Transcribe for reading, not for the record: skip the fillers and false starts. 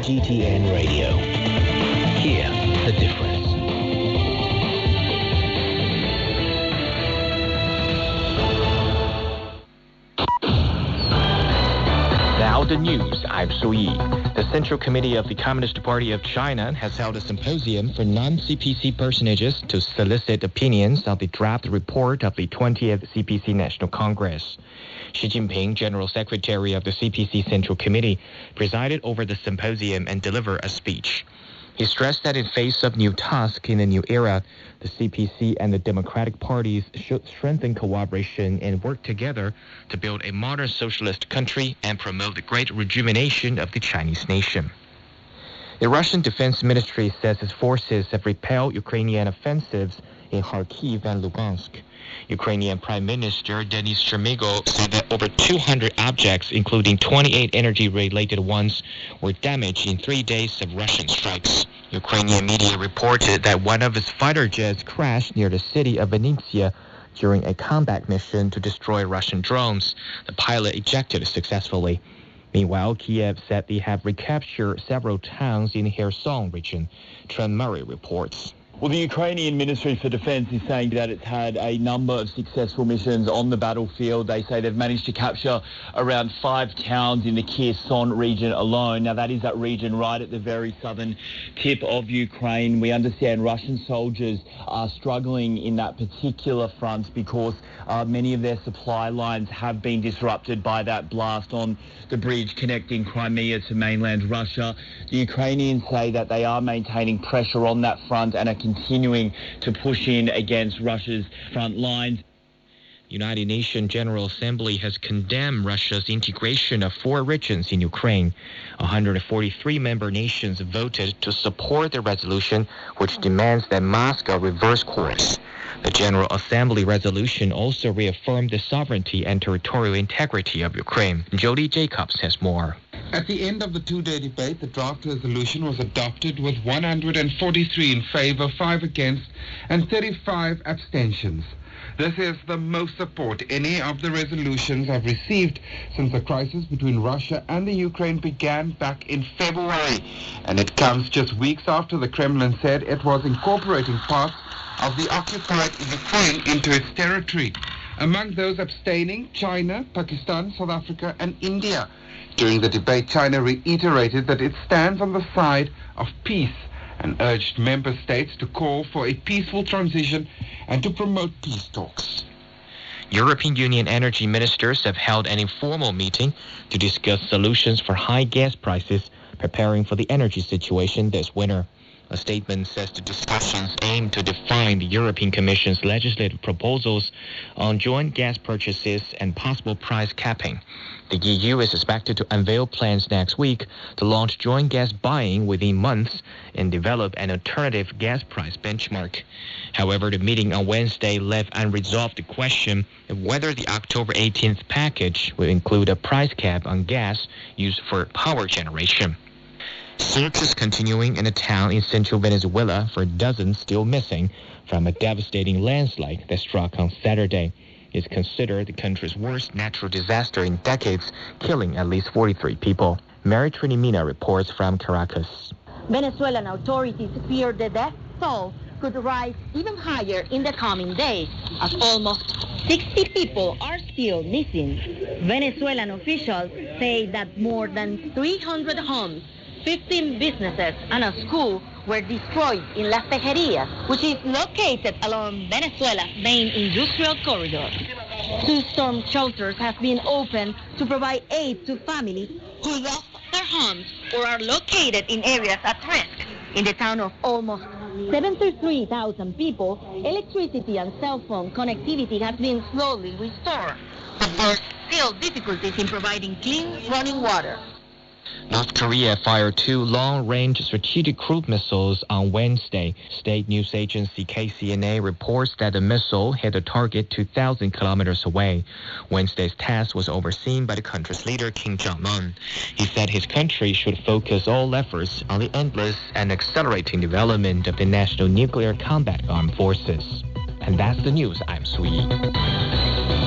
CGTN Radio. Hear the difference. Now the news. I'm Su Yi. The Central Committee of the Communist Party of China has held a symposium for non-CPC personages to solicit opinions on the draft report of the 20th CPC National Congress. Xi Jinping, General Secretary of the CPC Central Committee, presided over the symposium and delivered a speech. He stressed that in face of new tasks in the new era, the CPC and the Democratic parties should strengthen cooperation and work together to build a modern socialist country and promote the great rejuvenation of the Chinese nation. The Russian Defense Ministry says its forces have repelled Ukrainian offensives in Kharkiv and Lugansk. Ukrainian Prime Minister Denis Shmyhal said that over 200 objects, including 28 energy-related ones, were damaged in 3 days of Russian strikes. Ukrainian media reported that one of its fighter jets crashed near the city of Vinnytsia during a combat mission to destroy Russian drones. The pilot ejected successfully. Meanwhile, Kiev said they have recaptured several towns in the Kherson region. Trent Murray reports. Well, the Ukrainian Ministry for Defense is saying that it's had a number of successful missions on the battlefield. They say they've managed to capture around 5 towns in the Kherson region alone. Now, that is that region right at the very southern tip of Ukraine. We understand Russian soldiers are struggling in that particular front because many of their supply lines have been disrupted by that blast on the bridge connecting Crimea to mainland Russia. The Ukrainians say that they are maintaining pressure on that front and are continuing to push in against Russia's front lines. United Nations General Assembly has condemned Russia's integration of 4 regions in Ukraine. 143 member nations voted to support the resolution, which demands that Moscow reverse course. The General Assembly resolution also reaffirmed the sovereignty and territorial integrity of Ukraine. Jody Jacobs has more. At the end of the 2-day debate, the draft resolution was adopted with 143 in favor, 5 against, and 35 abstentions. This is the most support any of the resolutions have received since the crisis between Russia and the Ukraine began back in February. And it comes just weeks after the Kremlin said it was incorporating parts of the occupied Ukraine into its territory. Among those abstaining, China, Pakistan, South Africa, and India. During the debate, China reiterated that it stands on the side of peace and urged member states to call for a peaceful transition and to promote peace talks. European Union energy ministers have held an informal meeting to discuss solutions for high gas prices, preparing for the energy situation this winter. A statement says the discussions aim to define the European Commission's legislative proposals on joint gas purchases and possible price capping. The EU is expected to unveil plans next week to launch joint gas buying within months and develop an alternative gas price benchmark. However, the meeting on Wednesday left unresolved the question of whether the October 18th package will include a price cap on gas used for power generation. Search is continuing in a town in central Venezuela for dozens still missing from a devastating landslide that struck on Saturday. It's considered the country's worst natural disaster in decades, killing at least 43 people. Mary Trinimina reports from Caracas. Venezuelan authorities fear the death toll could rise even higher in the coming days, as almost 60 people are still missing. Venezuelan officials say that more than 300 homes, 15 businesses and a school were destroyed in Las Tejerias, which is located along Venezuela's main industrial corridor. 2 storm shelters have been opened to provide aid to families who lost their homes or are located in areas at risk. In the town of almost 73,000 people, electricity and cell phone connectivity has been slowly restored, but there are still difficulties in providing clean running water. North Korea fired 2 long-range strategic cruise missiles on Wednesday. State news agency KCNA reports that the missile hit a target 2,000 kilometers away. Wednesday's test was overseen by the country's leader, Kim Jong-un. He said his country should focus all efforts on the endless and accelerating development of the National Nuclear Combat Armed Forces. And that's the news. I'm Su Yi.